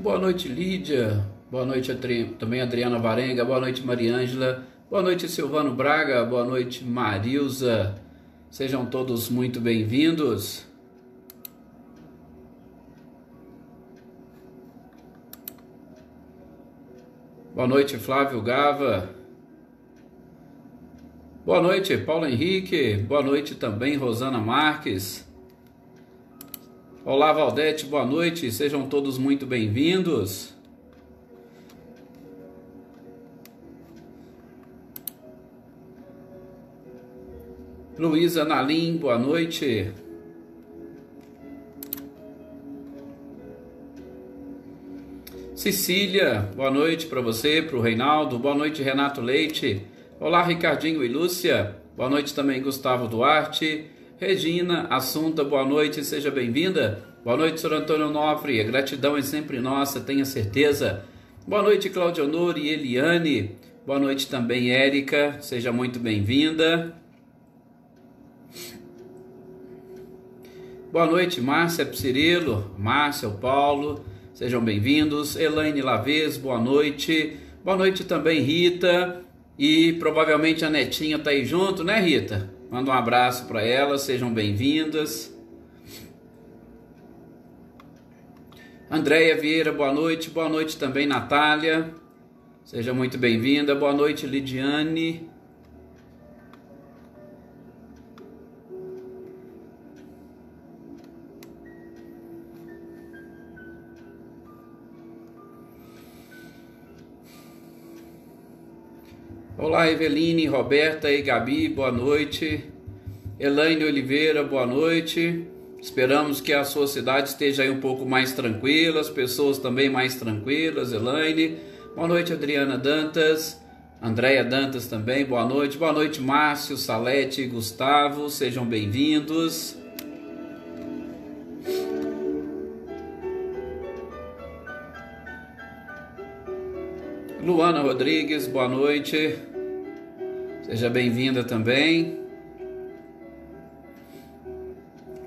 Boa noite, Lídia. Boa noite também Adriana Varenga. Boa noite, Mariângela. Boa noite, Silvano Braga. Boa noite, Marilza. Sejam todos muito bem-vindos. Boa noite, Flávio Gava. Boa noite, Paulo Henrique. Boa noite também, Rosana Marques. Olá, Valdete. Boa noite. Sejam todos muito bem-vindos. Luísa Nalim, boa noite. Cecília, boa noite para você, para o Reinaldo. Boa noite, Renato Leite. Olá, Ricardinho e Lúcia. Boa noite também, Gustavo Duarte. Regina Assunta, boa noite, seja bem-vinda. Boa noite, Sr. Antônio Nofre. A gratidão é sempre nossa, tenha certeza. Boa noite, Cláudia Honor e Eliane. Boa noite também, Érica. Seja muito bem-vinda. Boa noite, Márcia Psirilo, Márcia, o Paulo. Sejam bem-vindos. Elaine Lavez, boa noite. Boa noite também, Rita. E provavelmente a Netinha está aí junto, né, Rita? Manda um abraço para ela, sejam bem-vindas. Andréia Vieira, boa noite. Boa noite também, Natália. Seja muito bem-vinda. Boa noite, Lidiane. Olá, Eveline, Roberta e Gabi, boa noite. Elaine Oliveira, boa noite. Esperamos que a sua cidade esteja aí um pouco mais tranquila, as pessoas também mais tranquilas. Elaine, boa noite, Adriana Dantas. Andréia Dantas também, boa noite. Boa noite, Márcio, Salete e Gustavo, sejam bem-vindos. Luana Rodrigues, boa noite. Seja bem-vinda também.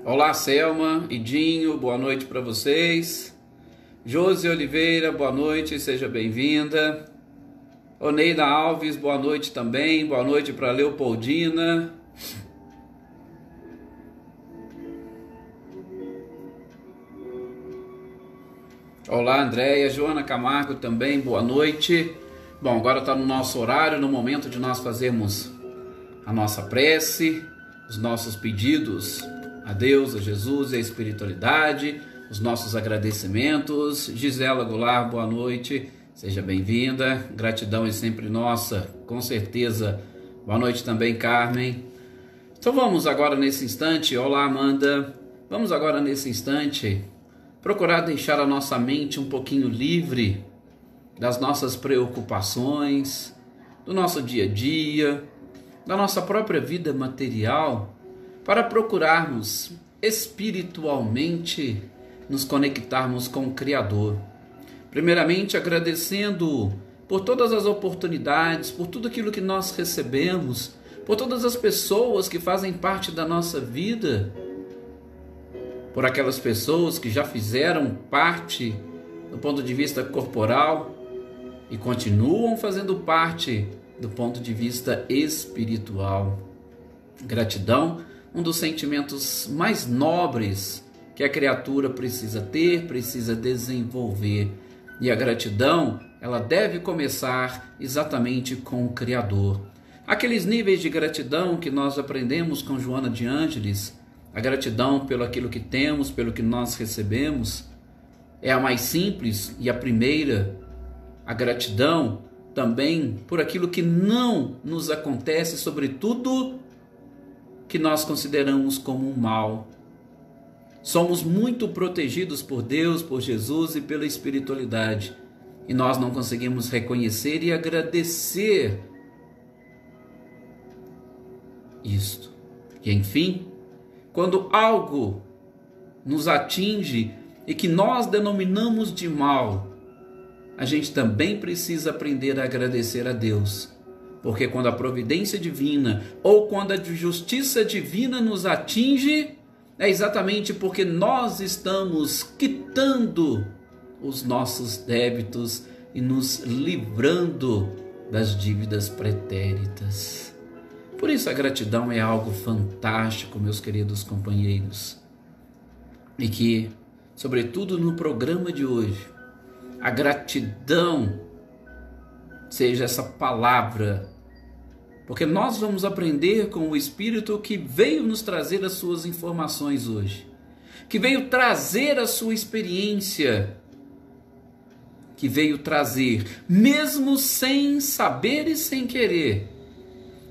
Olá, Selma e Dinho, boa noite para vocês. Josi Oliveira, boa noite, seja bem-vinda. Oneida Alves, boa noite também. Boa noite para Leopoldina. Olá, Andréia. Joana Camargo também, boa noite. Bom, agora está no nosso horário, no momento de nós fazermos a nossa prece, os nossos pedidos a Deus, a Jesus e a espiritualidade, os nossos agradecimentos. Gisela Goulart, boa noite, seja bem-vinda. Gratidão é sempre nossa, com certeza. Boa noite também, Carmen. Então vamos agora nesse instante, olá, Amanda. Vamos agora nesse instante procurar deixar a nossa mente um pouquinho livre das nossas preocupações, do nosso dia a dia, da nossa própria vida material, para procurarmos espiritualmente nos conectarmos com o Criador. Primeiramente agradecendo por todas as oportunidades, por tudo aquilo que nós recebemos, por todas as pessoas que fazem parte da nossa vida, por aquelas pessoas que já fizeram parte do ponto de vista corporal e continuam fazendo parte do ponto de vista espiritual. Gratidão, um dos sentimentos mais nobres que a criatura precisa ter, precisa desenvolver. E a gratidão, ela deve começar exatamente com o Criador. Aqueles níveis de gratidão que nós aprendemos com Joana de Ângeles, a gratidão pelo aquilo que temos, pelo que nós recebemos, é a mais simples e a primeira. A gratidão também por aquilo que não nos acontece, sobretudo que nós consideramos como um mal. Somos muito protegidos por Deus, por Jesus e pela espiritualidade, e nós não conseguimos reconhecer e agradecer isto. E enfim, quando algo nos atinge e que nós denominamos de mal, a gente também precisa aprender a agradecer a Deus. Porque quando a providência divina ou quando a justiça divina nos atinge, é exatamente porque nós estamos quitando os nossos débitos e nos livrando das dívidas pretéritas. Por isso a gratidão é algo fantástico, meus queridos companheiros. E que, sobretudo no programa de hoje, a gratidão seja essa palavra, porque nós vamos aprender com o Espírito que veio nos trazer as suas informações hoje, que veio trazer a sua experiência, que veio trazer, mesmo sem saber e sem querer,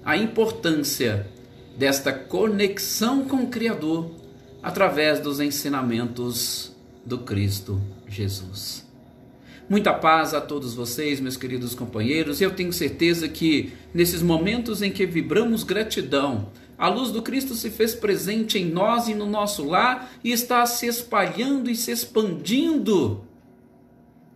a importância desta conexão com o Criador através dos ensinamentos do Cristo Jesus. Muita paz a todos vocês, meus queridos companheiros, e eu tenho certeza que nesses momentos em que vibramos gratidão, a luz do Cristo se fez presente em nós e no nosso lar e está se espalhando e se expandindo,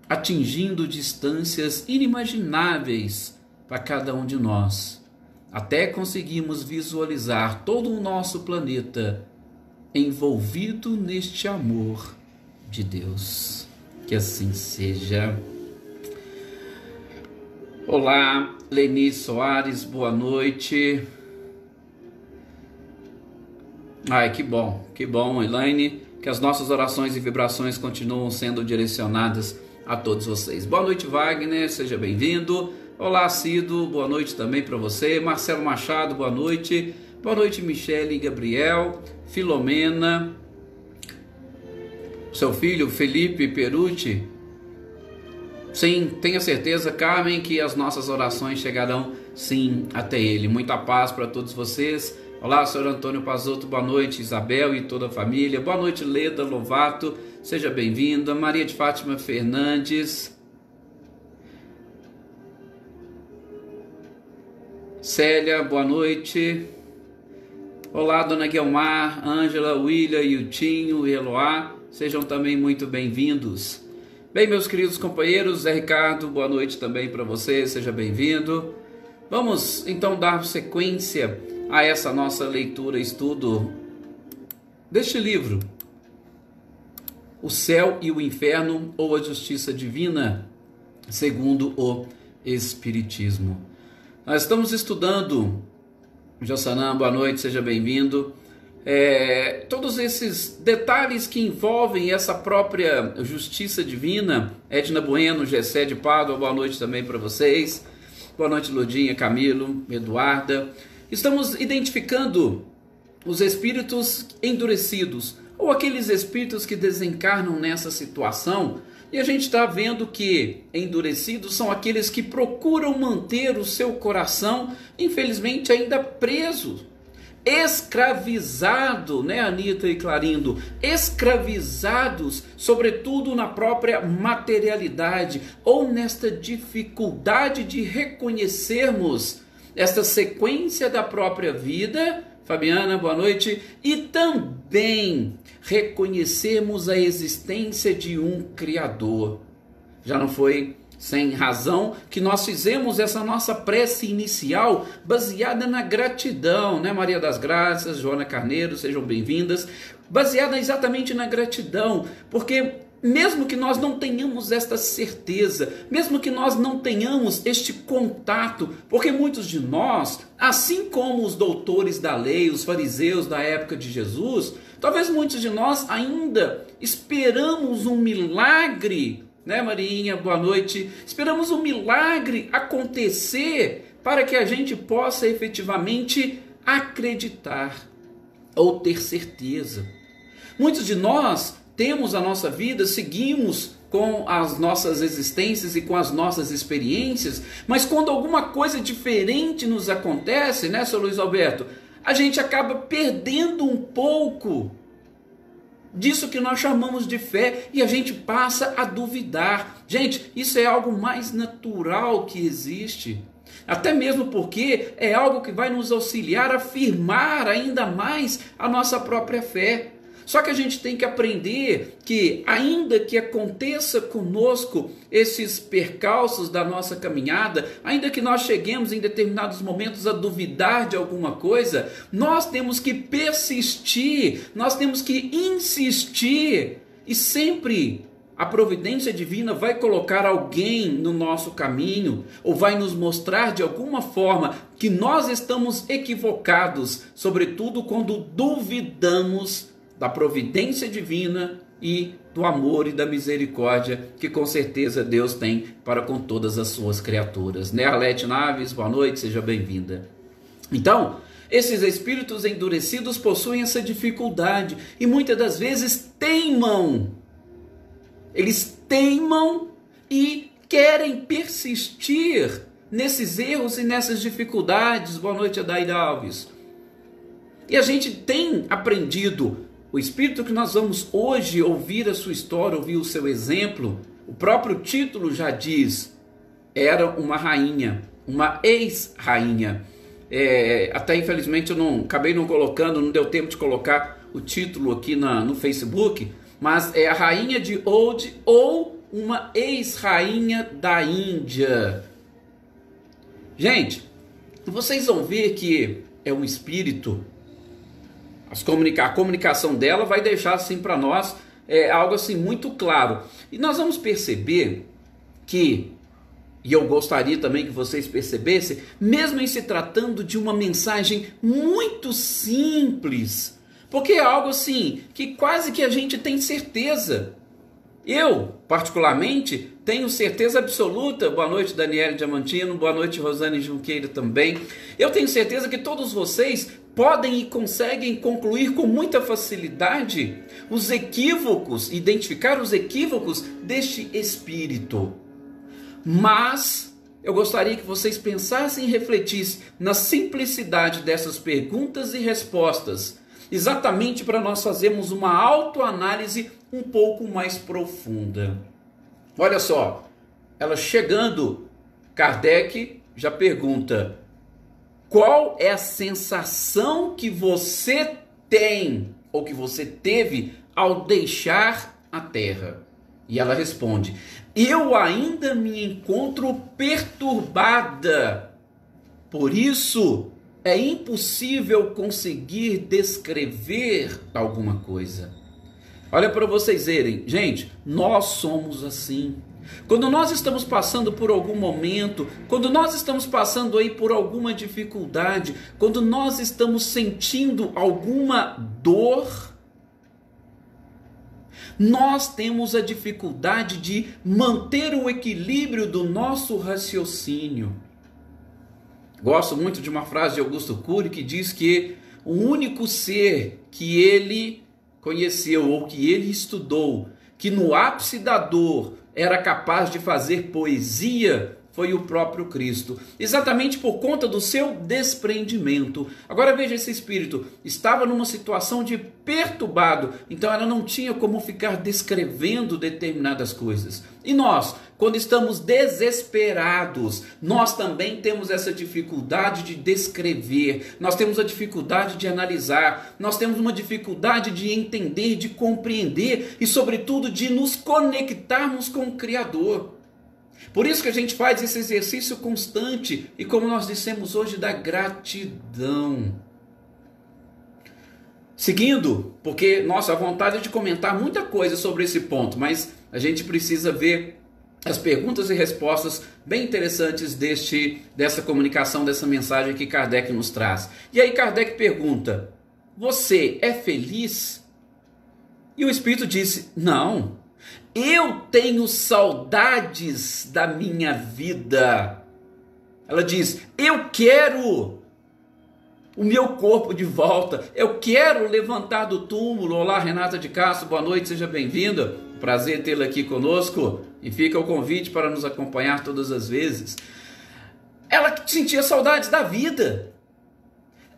atingindo distâncias inimagináveis para cada um de nós, até conseguimos visualizar todo o nosso planeta envolvido neste amor de Deus. Que assim seja. Olá, Leni Soares, boa noite. Ai, que bom, Elaine, que as nossas orações e vibrações continuam sendo direcionadas a todos vocês. Boa noite, Wagner, seja bem-vindo. Olá, Cido, boa noite também para você. Marcelo Machado, boa noite. Boa noite, Michele e Gabriel, Filomena, seu filho Felipe Perucci. Sim, tenha certeza, Carmen, que as nossas orações chegarão sim até ele. Muita paz para todos vocês. Olá, senhor Antônio Pazotto, boa noite, Isabel e toda a família. Boa noite, Leda Lovato, seja bem-vinda. Maria de Fátima Fernandes. Célia, boa noite. Olá, dona Guilmar, Ângela, William, Yutinho e Eloá. Sejam também muito bem-vindos. Bem, meus queridos companheiros, Zé Ricardo, boa noite também para você, seja bem-vindo. Vamos então dar sequência a essa nossa leitura, estudo deste livro, O Céu e o Inferno, ou a Justiça Divina, segundo o Espiritismo. Nós estamos estudando, Jossanã, boa noite, seja bem-vindo. Todos esses detalhes que envolvem essa própria justiça divina. Edna Bueno, Gessé de Pádua, boa noite também para vocês. Boa noite, Lodinha, Camilo, Eduarda. Estamos identificando os espíritos endurecidos, ou aqueles espíritos que desencarnam nessa situação, e a gente está vendo que endurecidos são aqueles que procuram manter o seu coração, infelizmente, ainda preso, escravizado, né, Anitta e Clarindo? Escravizados, sobretudo na própria materialidade, ou nesta dificuldade de reconhecermos esta sequência da própria vida. Fabiana, boa noite. E também reconhecermos a existência de um Criador. Já não foi sem razão que nós fizemos essa nossa prece inicial baseada na gratidão, né, Maria das Graças, Joana Carneiro, sejam bem-vindas, baseada exatamente na gratidão, porque mesmo que nós não tenhamos esta certeza, mesmo que nós não tenhamos este contato, porque muitos de nós, assim como os doutores da lei, os fariseus da época de Jesus, talvez muitos de nós ainda esperamos um milagre, né, Marinha, boa noite. Esperamos um milagre acontecer para que a gente possa efetivamente acreditar ou ter certeza. Muitos de nós temos a nossa vida, seguimos com as nossas existências e com as nossas experiências, mas quando alguma coisa diferente nos acontece, né, Sr. Luiz Alberto, a gente acaba perdendo um pouco disso que nós chamamos de fé, e a gente passa a duvidar. Gente, isso é algo mais natural que existe, até mesmo porque é algo que vai nos auxiliar a firmar ainda mais a nossa própria fé. Só que a gente tem que aprender que, ainda que aconteça conosco esses percalços da nossa caminhada, ainda que nós cheguemos em determinados momentos a duvidar de alguma coisa, nós temos que persistir, nós temos que insistir e sempre a providência divina vai colocar alguém no nosso caminho, ou vai nos mostrar de alguma forma que nós estamos equivocados, sobretudo quando duvidamos da providência divina e do amor e da misericórdia que com certeza Deus tem para com todas as suas criaturas. Né, Arlete Naves, boa noite, seja bem-vinda. Então, esses espíritos endurecidos possuem essa dificuldade e muitas das vezes teimam. Eles teimam e querem persistir nesses erros e nessas dificuldades. Boa noite, Adaida Alves. E a gente tem aprendido, o espírito que nós vamos hoje ouvir a sua história, ouvir o seu exemplo, o próprio título já diz, era uma rainha, uma ex-rainha. Até infelizmente eu acabei não colocando, não deu tempo de colocar o título aqui no Facebook, mas é a rainha de Oudh ou uma ex-rainha da Índia. Gente, vocês vão ver que é um espírito, a comunicação dela vai deixar assim para nós algo assim muito claro. E nós vamos perceber que, e eu gostaria também que vocês percebessem, mesmo em se tratando de uma mensagem muito simples, porque é algo assim que quase que a gente tem certeza. Eu, particularmente, tenho certeza absoluta. Boa noite, Daniele Diamantino. Boa noite, Rosane Junqueira também. Eu tenho certeza que todos vocês podem e conseguem concluir com muita facilidade os equívocos, identificar os equívocos deste espírito. Mas eu gostaria que vocês pensassem e refletissem na simplicidade dessas perguntas e respostas, exatamente para nós fazermos uma autoanálise um pouco mais profunda. Olha só, ela chegando, Kardec já pergunta: qual é a sensação que você tem ou que você teve ao deixar a Terra? E ela responde: eu ainda me encontro perturbada. Por isso é impossível conseguir descrever alguma coisa. Olha para vocês verem, gente, nós somos assim. Quando nós estamos passando por algum momento, quando nós estamos passando aí por alguma dificuldade, quando nós estamos sentindo alguma dor, nós temos a dificuldade de manter o equilíbrio do nosso raciocínio. Gosto muito de uma frase de Augusto Cury que diz que o único ser que ele conheceu ou que ele estudou, que no ápice da dor era capaz de fazer poesia, foi o próprio Cristo, exatamente por conta do seu desprendimento. Agora veja, esse espírito estava numa situação de perturbado, então ela não tinha como ficar descrevendo determinadas coisas. E nós, quando estamos desesperados, nós também temos essa dificuldade de descrever, nós temos a dificuldade de analisar, nós temos uma dificuldade de entender, de compreender e, sobretudo, de nos conectarmos com o Criador. Por isso que a gente faz esse exercício constante e, como nós dissemos hoje, da gratidão. Seguindo, porque nossa, a vontade é de comentar muita coisa sobre esse ponto, mas a gente precisa ver as perguntas e respostas bem interessantes dessa comunicação, dessa mensagem que Kardec nos traz. E aí Kardec pergunta: você é feliz? E o espírito disse: não, eu tenho saudades da minha vida. Ela diz: eu quero o meu corpo de volta, eu quero levantar do túmulo. Olá, Renata de Castro, boa noite, seja bem-vinda. Prazer tê-la aqui conosco e fica o convite para nos acompanhar todas as vezes. Ela sentia saudades da vida.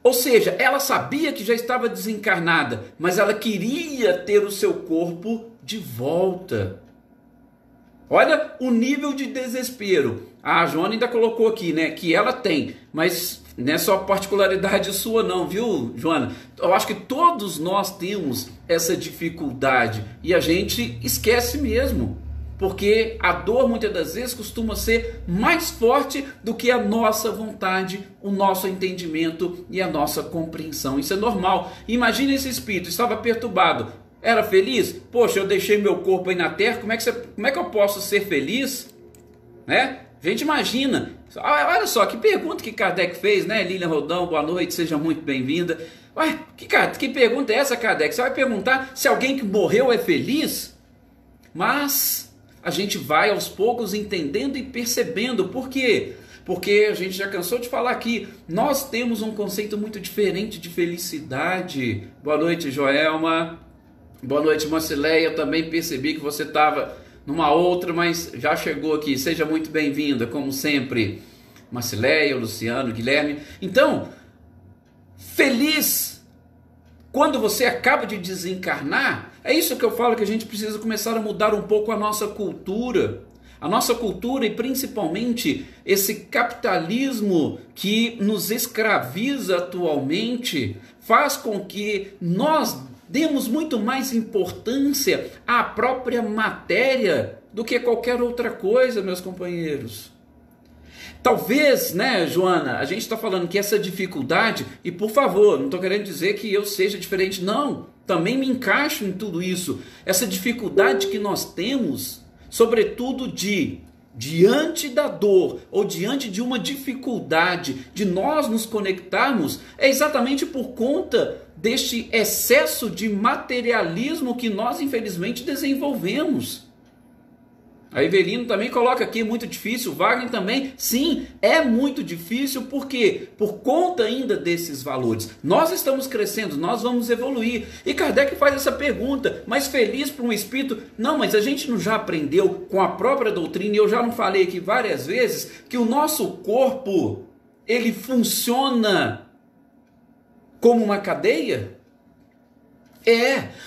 Ou seja, ela sabia que já estava desencarnada, mas ela queria ter o seu corpo de volta. Olha o nível de desespero. A Joana ainda colocou aqui, né, que ela tem, mas não é só particularidade sua não, viu, Joana? Eu acho que todos nós temos essa dificuldade e a gente esquece mesmo, porque a dor muitas das vezes costuma ser mais forte do que a nossa vontade, o nosso entendimento e a nossa compreensão. Isso é normal. Imagina esse espírito, estava perturbado. Era feliz? Poxa, eu deixei meu corpo aí na terra, como é que eu posso ser feliz? Né? A gente imagina. Olha só, que pergunta que Kardec fez, né? Lilian Rodão, boa noite, seja muito bem-vinda. Ué, que pergunta é essa, Kardec? Você vai perguntar se alguém que morreu é feliz? Mas a gente vai aos poucos entendendo e percebendo. Por quê? Porque a gente já cansou de falar aqui, nós temos um conceito muito diferente de felicidade. Boa noite, Joelma. Boa noite, Marcileia. Eu também percebi que você estava numa outra, mas já chegou aqui. Seja muito bem-vinda, como sempre. Marcileia, Luciano, Guilherme. Então, feliz quando você acaba de desencarnar, é isso que eu falo, que a gente precisa começar a mudar um pouco a nossa cultura. A nossa cultura e principalmente esse capitalismo que nos escraviza atualmente faz com que nós demos muito mais importância à própria matéria do que qualquer outra coisa, meus companheiros. Talvez, né, Joana, a gente está falando que essa dificuldade, e por favor, não estou querendo dizer que eu seja diferente, não, também me encaixo em tudo isso. Essa dificuldade que nós temos, sobretudo diante da dor ou diante de uma dificuldade de nós nos conectarmos, é exatamente por conta deste excesso de materialismo que nós infelizmente desenvolvemos. A Evelino também coloca aqui, muito difícil, Wagner também, sim, é muito difícil, por quê? Por conta ainda desses valores. Nós estamos crescendo, nós vamos evoluir. E Kardec faz essa pergunta, mas feliz para um espírito? Não, mas a gente não já aprendeu com a própria doutrina, e eu já não falei aqui várias vezes, que o nosso corpo, ele funciona como uma cadeia?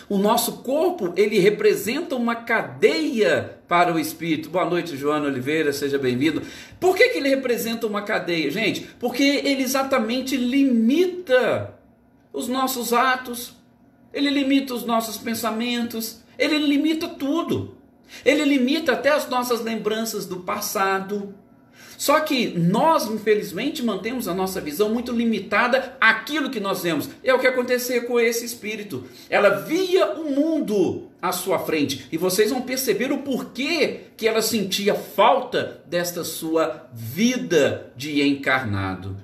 O nosso corpo, ele representa uma cadeia para o espírito. Boa noite, Joana Oliveira, seja bem-vindo. Por que ele representa uma cadeia, gente? Porque ele exatamente limita os nossos atos, ele limita os nossos pensamentos, ele limita tudo. Ele limita até as nossas lembranças do passado. Só que nós, infelizmente, mantemos a nossa visão muito limitada àquilo que nós vemos. É o que acontecia com esse espírito. Ela via o mundo à sua frente. E vocês vão perceber o porquê que ela sentia falta desta sua vida de encarnado.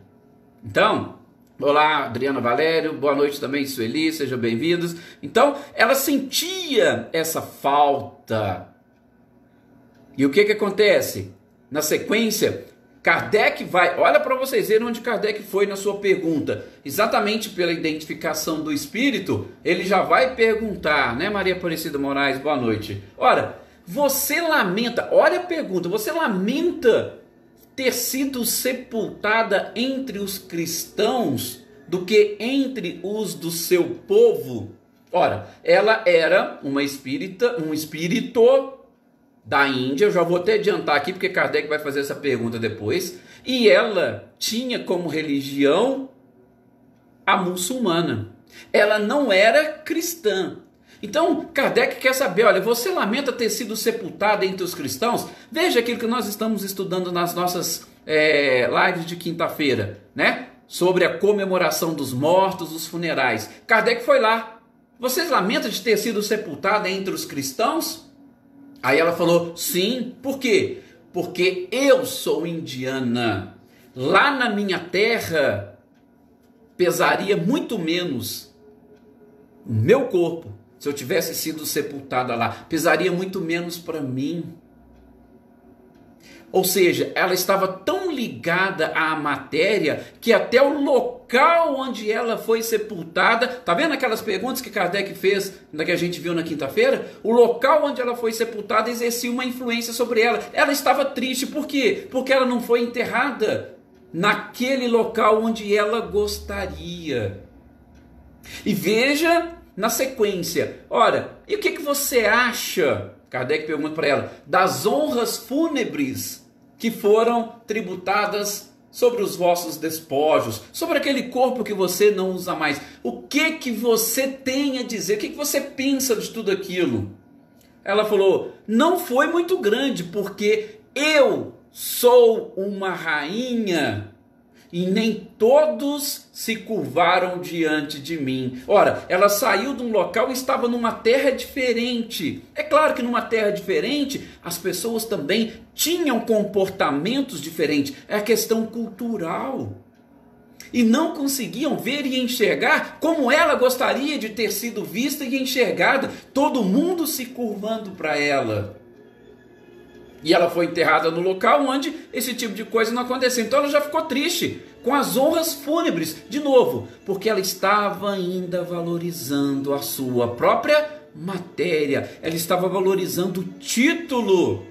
Então, olá, Adriana Valério, boa noite também, Sueli, sejam bem-vindos. Então, ela sentia essa falta. E o que acontece? Na sequência, Kardec vai, olha para vocês verem onde Kardec foi na sua pergunta, exatamente pela identificação do espírito, ele já vai perguntar, né, Maria Aparecida Moraes, boa noite. Ora, você lamenta, olha a pergunta, você lamenta ter sido sepultada entre os cristãos do que entre os do seu povo? Ora, ela era um espírito da Índia, eu já vou até adiantar aqui, porque Kardec vai fazer essa pergunta depois, e ela tinha como religião a muçulmana. Ela não era cristã. Então, Kardec quer saber, olha, você lamenta ter sido sepultada entre os cristãos? Veja aquilo que nós estamos estudando nas nossas lives de quinta-feira, né? Sobre a comemoração dos mortos, os funerais. Kardec foi lá. Vocês lamentam de ter sido sepultada entre os cristãos? Aí ela falou, sim, por quê? Porque eu sou indiana. Lá na minha terra, pesaria muito menos o meu corpo, se eu tivesse sido sepultada lá. Pesaria muito menos para mim. Ou seja, ela estava tão ligada à matéria que até o local onde ela foi sepultada, tá vendo aquelas perguntas que Kardec fez, que a gente viu na quinta-feira? O local onde ela foi sepultada exercia uma influência sobre ela. Ela estava triste, por quê? Porque ela não foi enterrada naquele local onde ela gostaria. E veja na sequência, ora, e o que você acha? Kardec pergunta para ela, das honras fúnebres que foram tributadas sobre os vossos despojos, sobre aquele corpo que você não usa mais. O que você tem a dizer? O que você pensa de tudo aquilo? Ela falou, não foi muito grande, porque eu sou uma rainha e nem todos se curvaram diante de mim. Ora, ela saiu de um local e estava numa terra diferente. É claro que numa terra diferente, as pessoas também tinham comportamentos diferentes. É a questão cultural. E não conseguiam ver e enxergar como ela gostaria de ter sido vista e enxergada. Todo mundo se curvando para ela. E ela foi enterrada no local onde esse tipo de coisa não aconteceu. Então ela já ficou triste com as honras fúnebres, de novo, porque ela estava ainda valorizando a sua própria matéria. Ela estava valorizando o título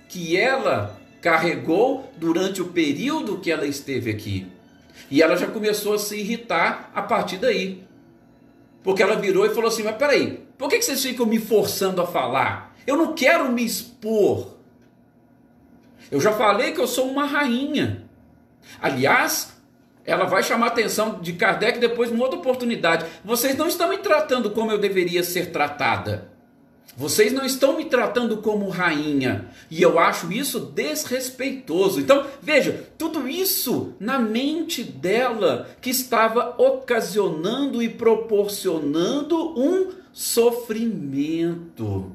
que ela carregou durante o período que ela esteve aqui. E ela já começou a se irritar a partir daí. Porque ela virou e falou assim: mas peraí, por que vocês ficam me forçando a falar? Eu não quero me expor. Eu já falei que eu sou uma rainha. Aliás, ela vai chamar a atenção de Kardec depois numa outra oportunidade. Vocês não estão me tratando como eu deveria ser tratada. Vocês não estão me tratando como rainha. E eu acho isso desrespeitoso. Então, veja, tudo isso na mente dela que estava ocasionando e proporcionando um sofrimento.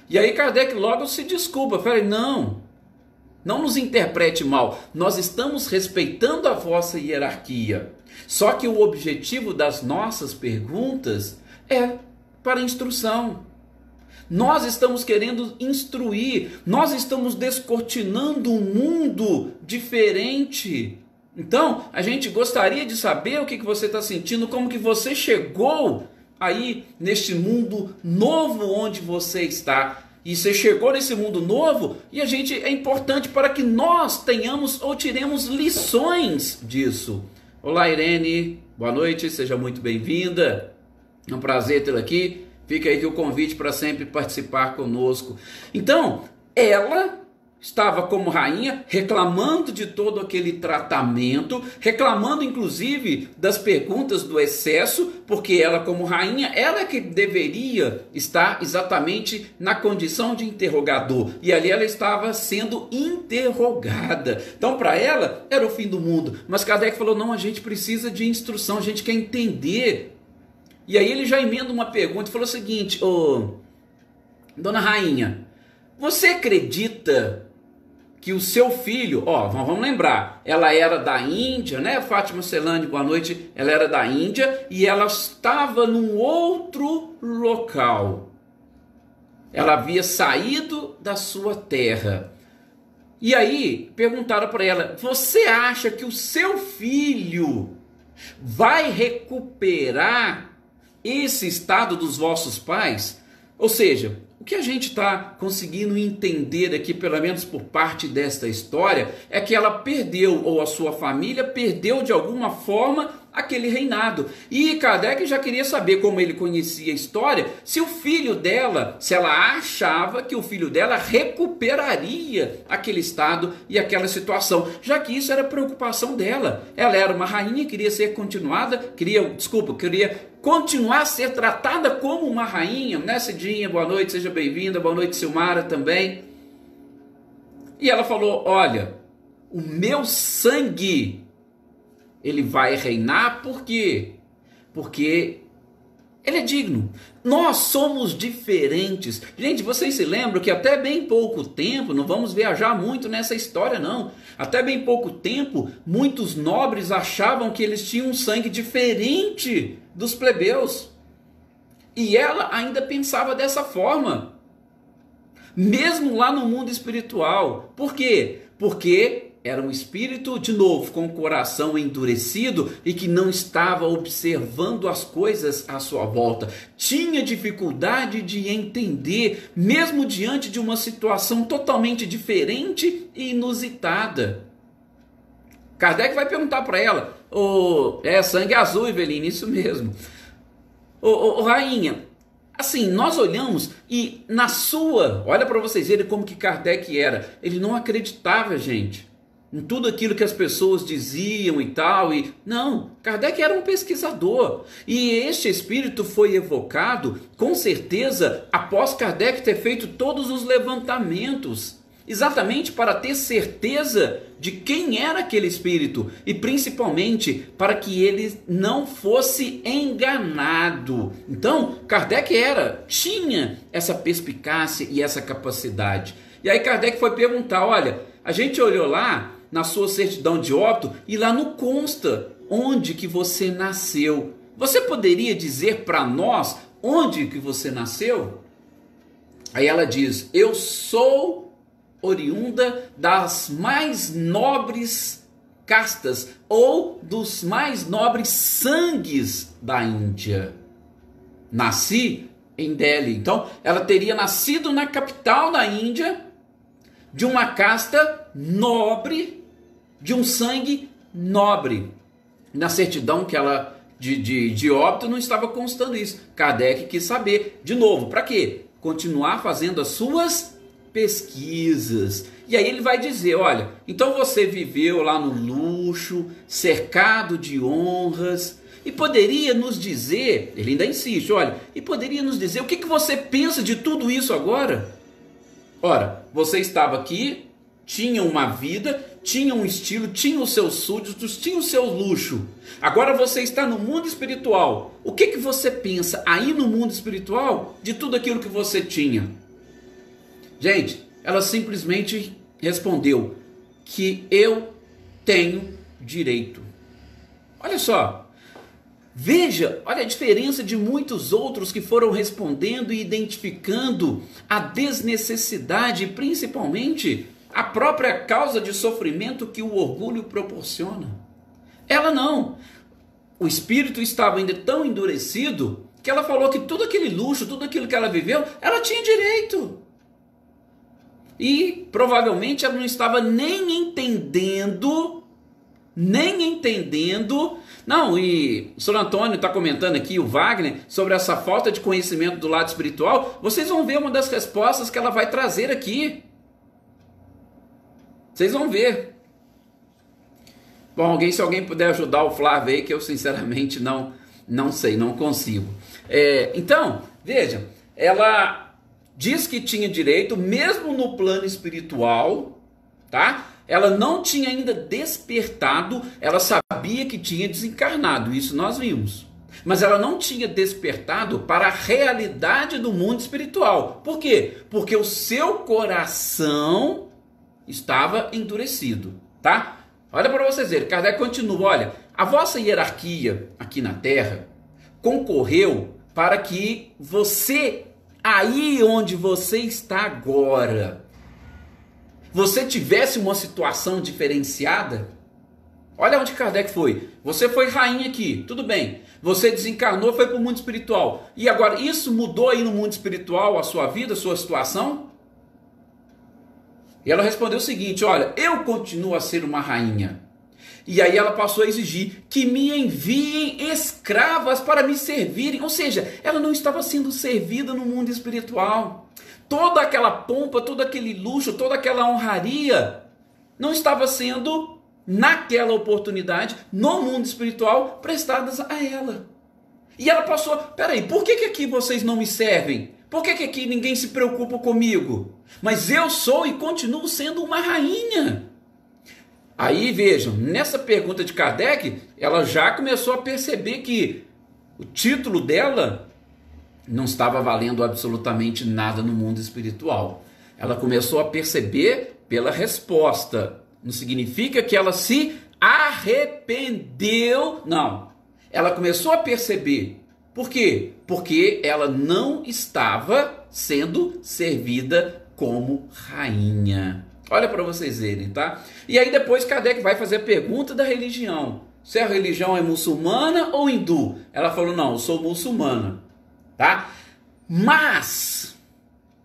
E aí Kardec logo se desculpa. Falei, não nos interprete mal. Nós estamos respeitando a vossa hierarquia. Só que o objetivo das nossas perguntas é para instrução. Nós estamos querendo instruir, nós estamos descortinando um mundo diferente. Então, a gente gostaria de saber o que você está sentindo, como que você chegou aí neste mundo novo onde você está. E você chegou nesse mundo novo e é importante para que nós tenhamos ou tiremos lições disso. Olá, Irene, boa noite, seja muito bem-vinda. É um prazer tê-la aqui. Fica aí o convite para sempre participar conosco. Então, ela estava como rainha, reclamando de todo aquele tratamento, reclamando inclusive das perguntas do excesso, porque ela como rainha, ela é que deveria estar exatamente na condição de interrogador. E ali ela estava sendo interrogada. Então para ela era o fim do mundo. Mas Kardec falou, não, a gente precisa de instrução, a gente quer entender. E aí ele já emenda uma pergunta e falou o seguinte: dona rainha, você acredita que o seu filho, vamos lembrar, ela era da Índia, né? Fátima Celane, boa noite, ela era da Índia e ela estava num outro local. Ela havia saído da sua terra. E aí perguntaram para ela: você acha que o seu filho vai recuperar esse estado dos vossos pais? Ou seja, o que a gente está conseguindo entender aqui, pelo menos por parte desta história, é que ela perdeu, ou a sua família perdeu de alguma forma aquele reinado. E Kardec já queria saber, como ele conhecia a história, se o filho dela, se ela achava que o filho dela recuperaria aquele estado e aquela situação, já que isso era preocupação dela. Ela era uma rainha, queria ser queria continuar a ser tratada como uma rainha, né, Cidinha? Boa noite, seja bem-vinda. Boa noite, Silmara, também. E ela falou: olha, o meu sangue, ele vai reinar, por quê? Porque ele é digno. Nós somos diferentes. Gente, vocês se lembram que até bem pouco tempo, não vamos viajar muito nessa história não, até bem pouco tempo, muitos nobres achavam que eles tinham um sangue diferente dos plebeus. E ela ainda pensava dessa forma, mesmo lá no mundo espiritual. Por quê? Porque era um espírito, de novo, com o coração endurecido e que não estava observando as coisas à sua volta. Tinha dificuldade de entender, mesmo diante de uma situação totalmente diferente e inusitada. Kardec vai perguntar para ela: sangue azul, Eveline, isso mesmo. Rainha, assim, nós olhamos e olha para vocês verem como que Kardec era. Ele não acreditava, gente, em tudo aquilo que as pessoas diziam e tal. Não, Kardec era um pesquisador. E este espírito foi evocado, com certeza, após Kardec ter feito todos os levantamentos. exatamente para ter certeza de quem era aquele espírito e principalmente para que ele não fosse enganado. Então, Kardec tinha essa perspicácia e essa capacidade. E aí Kardec foi perguntar, olha, a gente olhou lá na sua certidão de óbito e lá não consta onde que você nasceu. Você poderia dizer para nós onde que você nasceu? Aí ela diz, eu sou oriunda das mais nobres castas ou dos mais nobres sangues da Índia. Nasci em Delhi. Então, ela teria nascido na capital da Índia, de uma casta nobre, de um sangue nobre. Na certidão que ela de óbito não estava constando isso. Kardec quis saber, de novo, para quê? Continuar fazendo as suas pesquisas. E aí ele vai dizer, olha, então você viveu lá no luxo, cercado de honras, e poderia nos dizer, ele ainda insiste, olha, e poderia nos dizer o que você pensa de tudo isso agora? Ora, você estava aqui, tinha uma vida, tinha um estilo, tinha os seus súditos, tinha o seu luxo. Agora você está no mundo espiritual. O que você pensa aí no mundo espiritual de tudo aquilo que você tinha? Gente, ela simplesmente respondeu que eu tenho direito. Olha só, veja, olha a diferença de muitos outros que foram respondendo e identificando a desnecessidade e principalmente a própria causa de sofrimento que o orgulho proporciona. Ela não. O espírito estava ainda tão endurecido que ela falou que tudo aquele luxo, tudo aquilo que ela viveu, ela tinha direito. E provavelmente ela não estava nem entendendo. Não, e o Sr. Antônio está comentando aqui, o Wagner, sobre essa falta de conhecimento do lado espiritual. Vocês vão ver uma das respostas que ela vai trazer aqui. Vocês vão ver. Bom, se alguém puder ajudar o Flávio aí, que eu sinceramente não sei, não consigo. Então, veja, ela diz que tinha direito, mesmo no plano espiritual, tá? Ela não tinha ainda despertado, ela sabia que tinha desencarnado, isso nós vimos. Mas ela não tinha despertado para a realidade do mundo espiritual. Por quê? Porque o seu coração estava endurecido, tá? Olha para vocês verem, Kardec continua, olha, a vossa hierarquia aqui na Terra concorreu para que você, aí onde você está agora, você tivesse uma situação diferenciada. Olha onde Kardec foi. Você foi rainha aqui, tudo bem. Você desencarnou, foi para o mundo espiritual. E agora, isso mudou aí no mundo espiritual a sua vida, a sua situação? E ela respondeu o seguinte, olha, eu continuo a ser uma rainha. E aí ela passou a exigir que me enviem escravas para me servirem. Ou seja, ela não estava sendo servida no mundo espiritual. Toda aquela pompa, todo aquele luxo, toda aquela honraria não estava sendo, naquela oportunidade, no mundo espiritual, prestadas a ela. E ela passou, peraí, por que aqui vocês não me servem? Por que aqui ninguém se preocupa comigo? Mas eu sou e continuo sendo uma rainha. Aí vejam, nessa pergunta de Kardec, ela já começou a perceber que o título dela não estava valendo absolutamente nada no mundo espiritual. Ela começou a perceber pela resposta. Não significa que ela se arrependeu, não. Ela começou a perceber. Por quê? Porque ela não estava sendo servida como rainha. Olha para vocês verem, tá? E aí depois Kardec vai fazer a pergunta da religião. Se a religião é muçulmana ou hindu? Ela falou, não, eu sou muçulmana, tá? Mas,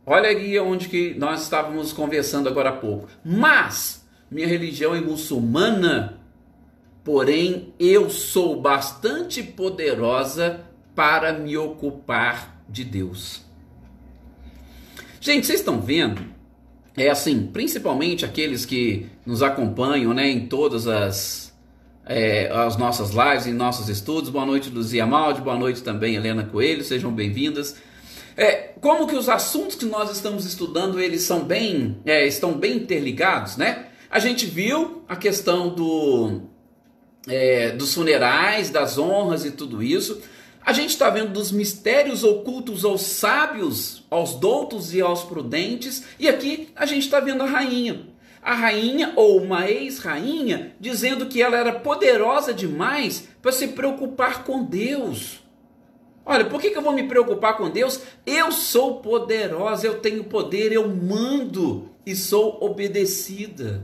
olha aí onde que nós estávamos conversando agora há pouco. Mas, minha religião é muçulmana, porém eu sou bastante poderosa para me ocupar de Deus. Gente, vocês estão vendo? É assim, principalmente aqueles que nos acompanham, né, em todas as nossas lives, em nossos estudos. Boa noite, Luzia Maldi, boa noite também, Helena Coelho, sejam bem-vindas. Como que os assuntos que nós estamos estudando, eles são estão bem interligados, né? A gente viu a questão dos funerais, das honras e tudo isso. A gente está vendo dos mistérios ocultos aos sábios, aos doutos e aos prudentes. E aqui a gente está vendo a rainha. A rainha, ou uma ex-rainha, dizendo que ela era poderosa demais para se preocupar com Deus. Olha, por que eu vou me preocupar com Deus? Eu sou poderosa, eu tenho poder, eu mando e sou obedecida.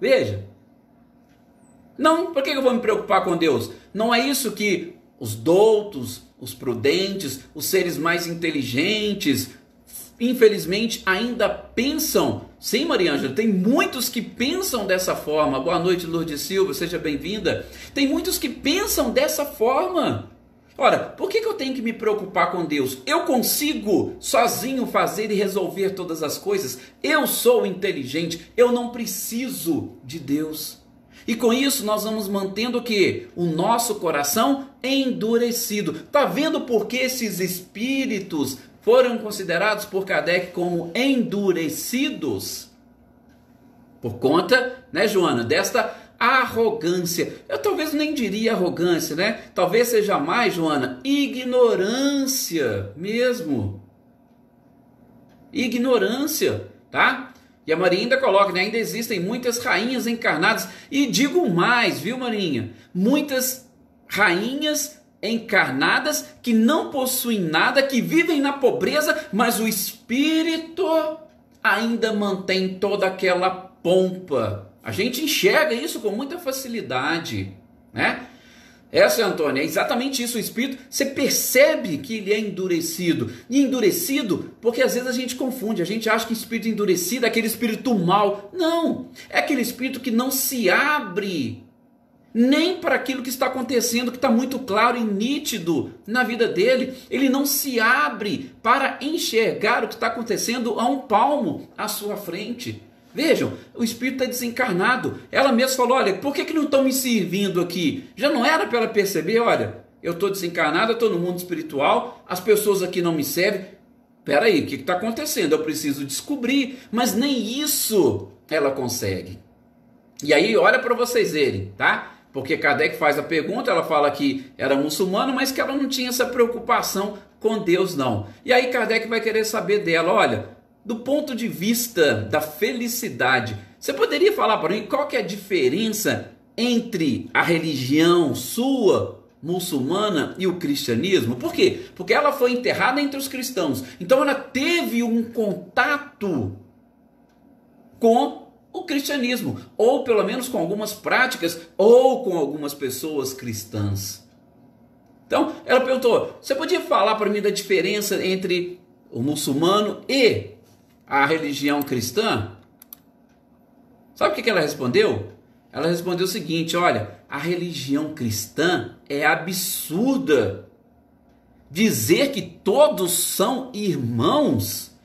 Veja. Não, por que eu vou me preocupar com Deus? Não é isso que os doutos, os prudentes, os seres mais inteligentes, infelizmente, ainda pensam. Sim, Maria Ângela, tem muitos que pensam dessa forma. Boa noite, Lourdes Silva, seja bem-vinda. Tem muitos que pensam dessa forma. Ora, por que eu tenho que me preocupar com Deus? Eu consigo sozinho fazer e resolver todas as coisas. Eu sou inteligente, eu não preciso de Deus. E com isso nós vamos mantendo o quê? O nosso coração endurecido. Está vendo por que esses espíritos foram considerados por Kardec como endurecidos? Por conta, né, Joana, desta arrogância. Eu talvez nem diria arrogância, né? Talvez seja mais, Joana, ignorância mesmo. Ignorância, tá? E a Marinha ainda coloca, né? Ainda existem muitas rainhas encarnadas. E digo mais, viu, Marinha? Muitas rainhas encarnadas que não possuem nada, que vivem na pobreza, mas o espírito ainda mantém toda aquela pompa. A gente enxerga isso com muita facilidade, né? Essa, Antônia, é exatamente isso. O espírito, você percebe que ele é endurecido. E endurecido porque às vezes a gente confunde. A gente acha que espírito endurecido é aquele espírito mau. Não, é aquele espírito que não se abre nem para aquilo que está acontecendo, que está muito claro e nítido na vida dele. Ele não se abre para enxergar o que está acontecendo a um palmo à sua frente. Vejam, o espírito está desencarnado. Ela mesma falou, olha, por que não estão me servindo aqui? Já não era para ela perceber, olha, eu estou desencarnado, eu estou no mundo espiritual, as pessoas aqui não me servem. Espera aí, o que está acontecendo? Eu preciso descobrir, mas nem isso ela consegue. E aí, olha para vocês verem, tá? Porque Kardec faz a pergunta, ela fala que era muçulmano, mas que ela não tinha essa preocupação com Deus, não. E aí Kardec vai querer saber dela, olha, do ponto de vista da felicidade, você poderia falar para mim qual que é a diferença entre a religião sua, muçulmana, e o cristianismo? Por quê? Porque ela foi enterrada entre os cristãos. Então ela teve um contato com o cristianismo, ou pelo menos com algumas práticas, ou com algumas pessoas cristãs. Então ela perguntou, você podia falar para mim da diferença entre o muçulmano e a religião cristã? Sabe o que ela respondeu? Ela respondeu o seguinte, olha, a religião cristã é absurda. Dizer que todos são irmãos,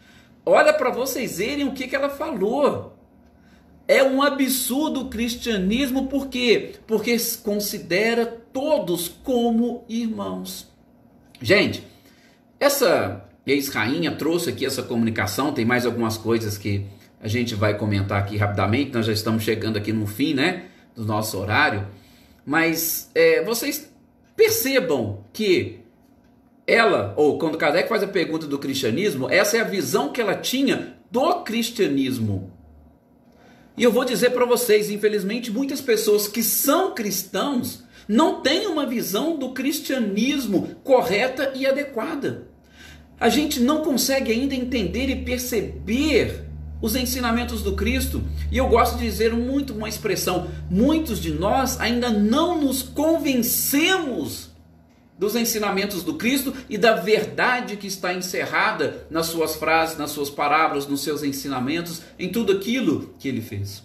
olha para vocês verem o que ela falou. É um absurdo o cristianismo, por quê? Porque considera todos como irmãos. Gente, essa ex-rainha trouxe aqui essa comunicação, tem mais algumas coisas que a gente vai comentar aqui rapidamente, nós já estamos chegando aqui no fim, né, do nosso horário, mas vocês percebam que ela, ou quando Kardec faz a pergunta do cristianismo, essa é a visão que ela tinha do cristianismo. E eu vou dizer para vocês, infelizmente, muitas pessoas que são cristãos não têm uma visão do cristianismo correta e adequada. A gente não consegue ainda entender e perceber os ensinamentos do Cristo. E eu gosto de dizer muito uma expressão, muitos de nós ainda não nos convencemos dos ensinamentos do Cristo e da verdade que está encerrada nas suas frases, nas suas parábolas, nos seus ensinamentos, em tudo aquilo que ele fez.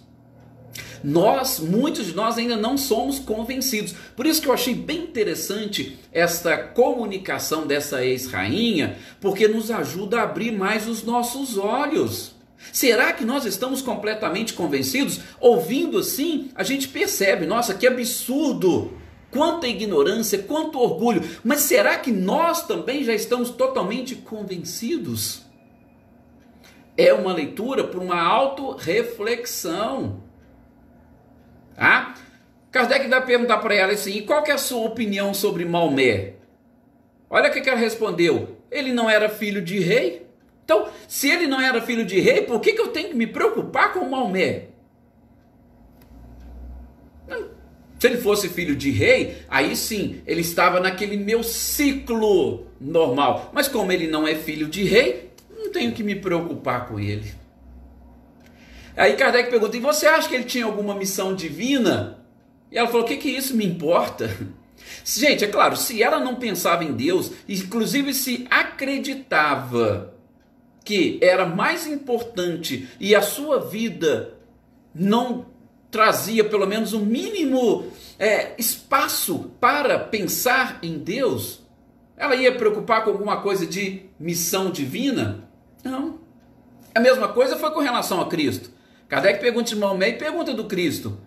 Muitos de nós ainda não somos convencidos. Por isso que eu achei bem interessante esta comunicação dessa ex-rainha, porque nos ajuda a abrir mais os nossos olhos. Será que nós estamos completamente convencidos? Ouvindo assim, a gente percebe, nossa, que absurdo quanta ignorância, quanto orgulho. Mas será que nós também já estamos totalmente convencidos? É uma leitura por uma autorreflexão. Tá? Kardec vai perguntar para ela assim: e qual que é a sua opinião sobre Maomé? Olha o que ela respondeu: ele não era filho de rei? Então, se ele não era filho de rei, por que eu tenho que me preocupar com Maomé? Se ele fosse filho de rei, aí sim, ele estava naquele meu ciclo normal. Mas como ele não é filho de rei, não tenho que me preocupar com ele. Aí Kardec pergunta: e você acha que ele tinha alguma missão divina? E ela falou: o que isso me importa? Gente, é claro, se ela não pensava em Deus, inclusive se acreditava que era mais importante e a sua vida não trazia pelo menos um mínimo espaço para pensar em Deus, ela ia preocupar com alguma coisa de missão divina? Não. A mesma coisa foi com relação a Cristo. Kardec pergunta de Maomé e pergunta do Cristo.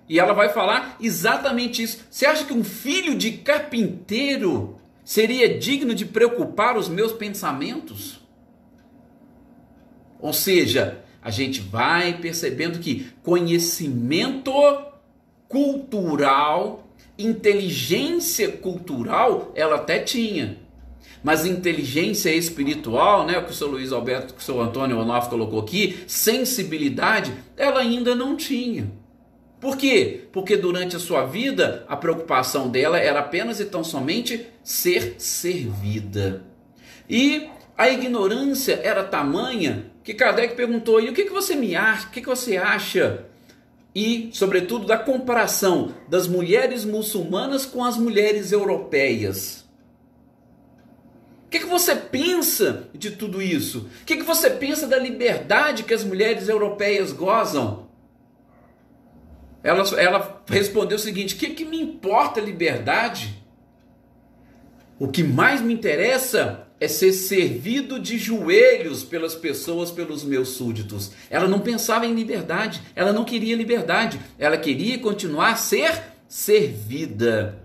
E ela vai falar exatamente isso. Você acha que um filho de carpinteiro seria digno de preocupar os meus pensamentos? Ou seja, a gente vai percebendo que conhecimento cultural, inteligência cultural, ela até tinha. Mas inteligência espiritual, né, o que o Sr. Luiz Alberto, que o Sr. Antônio Onofre colocou aqui, sensibilidade, ela ainda não tinha. Por quê? Porque durante a sua vida, a preocupação dela era apenas e tão somente ser servida. E a ignorância era tamanha que Kardec perguntou: e o que você me acha? O que você acha? E, sobretudo, da comparação das mulheres muçulmanas com as mulheres europeias. O que você pensa de tudo isso? O que você pensa da liberdade que as mulheres europeias gozam? Ela respondeu o seguinte: o que me importa a liberdade? O que mais me interessa é ser servido de joelhos pelas pessoas, pelos meus súditos. Ela não pensava em liberdade, ela não queria liberdade, ela queria continuar a ser servida.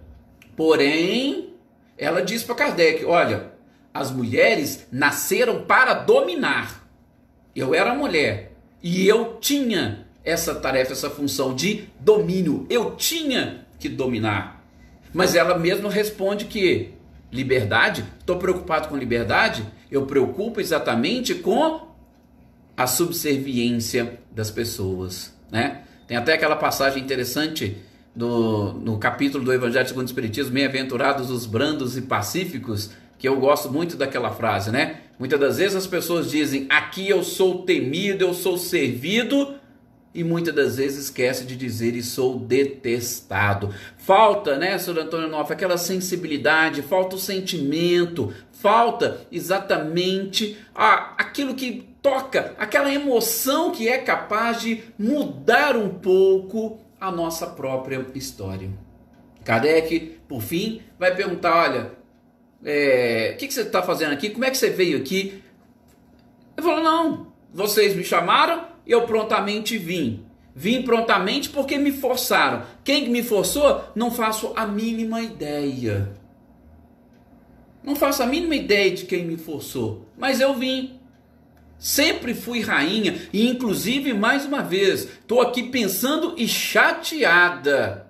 Porém, ela diz para Kardec: olha, as mulheres nasceram para dominar. Eu era mulher e eu tinha essa tarefa, essa função de domínio. Eu tinha que dominar. Mas ela mesma responde que liberdade, estou preocupado com liberdade? Eu preocupo exatamente com a subserviência das pessoas, né? Tem até aquela passagem interessante no capítulo do Evangelho segundo o Espiritismo: bem-aventurados os brandos e pacíficos, que eu gosto muito daquela frase, né? Muitas das vezes as pessoas dizem: aqui eu sou temido, eu sou servido, e muitas das vezes esquece de dizer: e sou detestado. Falta, né, Sr. Antônio Onofre, aquela sensibilidade, falta o sentimento, falta exatamente aquilo que toca, aquela emoção que é capaz de mudar um pouco a nossa própria história. Kardec, por fim, vai perguntar: olha, o que você está fazendo aqui? Como é que você veio aqui? Eu falo: não, vocês me chamaram e eu prontamente vim. Vim prontamente porque me forçaram. Quem me forçou? Não faço a mínima ideia. Não faço a mínima ideia de quem me forçou. Mas eu vim. Sempre fui rainha. E inclusive, mais uma vez, estou aqui pensando e chateada.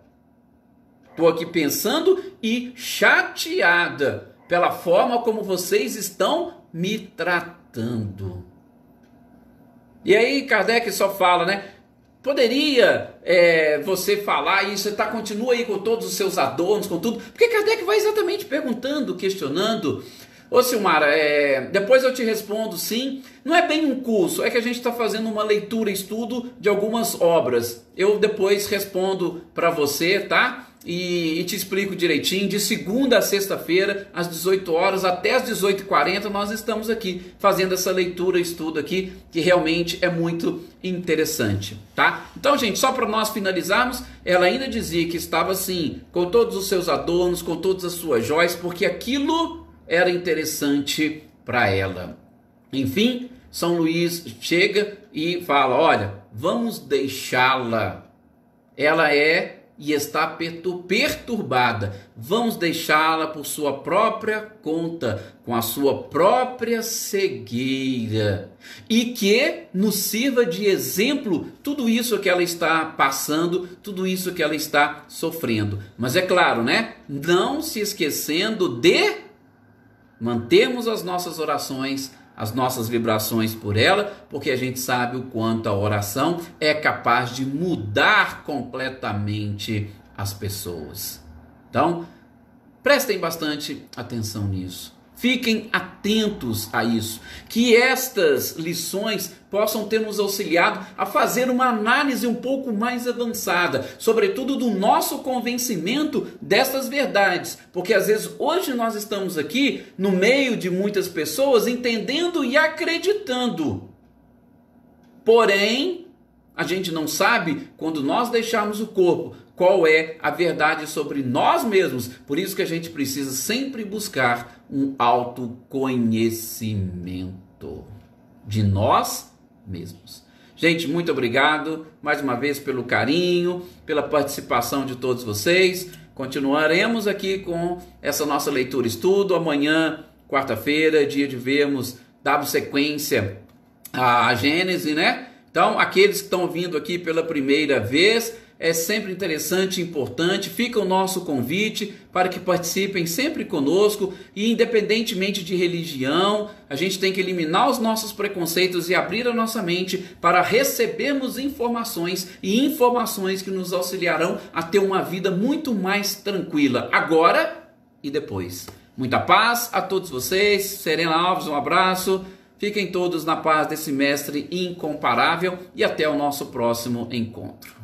Estou aqui pensando e chateada pela forma como vocês estão me tratando. E aí Kardec só fala, né? Poderia você falar e você continua aí com todos os seus adornos, com tudo. Porque Kardec vai exatamente perguntando, questionando. Ô Silmara, depois eu te respondo sim. Não é bem um curso, é que a gente está fazendo uma leitura, estudo de algumas obras. Eu depois respondo para você, tá? E te explico direitinho. De segunda a sexta-feira, às 18 horas até às 18h40, nós estamos aqui fazendo essa leitura, estudo aqui, que realmente é muito interessante, tá? Então, gente, só para nós finalizarmos, ela ainda dizia que estava assim, com todos os seus adornos, com todas as suas joias, porque aquilo era interessante para ela. Enfim, São Luís chega e fala: olha, vamos deixá-la. Ela é e está perturbada, vamos deixá-la por sua própria conta, com a sua própria cegueira, e que nos sirva de exemplo tudo isso que ela está passando, tudo isso que ela está sofrendo. Mas é claro, né? Não se esquecendo de mantermos as nossas orações, as nossas vibrações por ela, porque a gente sabe o quanto a oração é capaz de mudar completamente as pessoas. Então, prestem bastante atenção nisso. Fiquem atentos a isso, que estas lições possam ter nos auxiliado a fazer uma análise um pouco mais avançada, sobretudo do nosso convencimento destas verdades, porque às vezes hoje nós estamos aqui no meio de muitas pessoas entendendo e acreditando, porém a gente não sabe, quando nós deixarmos o corpo, qual é a verdade sobre nós mesmos. Por isso que a gente precisa sempre buscar um autoconhecimento de nós mesmos. Gente, muito obrigado mais uma vez pelo carinho, pela participação de todos vocês. Continuaremos aqui com essa nossa leitura e estudo. Amanhã, quarta-feira, dia de vermos, darmos sequência à Gênesis, né? Então, aqueles que estão vindo aqui pela primeira vez, é sempre interessante e importante, fica o nosso convite para que participem sempre conosco e independentemente de religião, a gente tem que eliminar os nossos preconceitos e abrir a nossa mente para recebermos informações e informações que nos auxiliarão a ter uma vida muito mais tranquila, agora e depois. Muita paz a todos vocês, Serena Alves, um abraço, fiquem todos na paz desse mestre incomparável e até o nosso próximo encontro.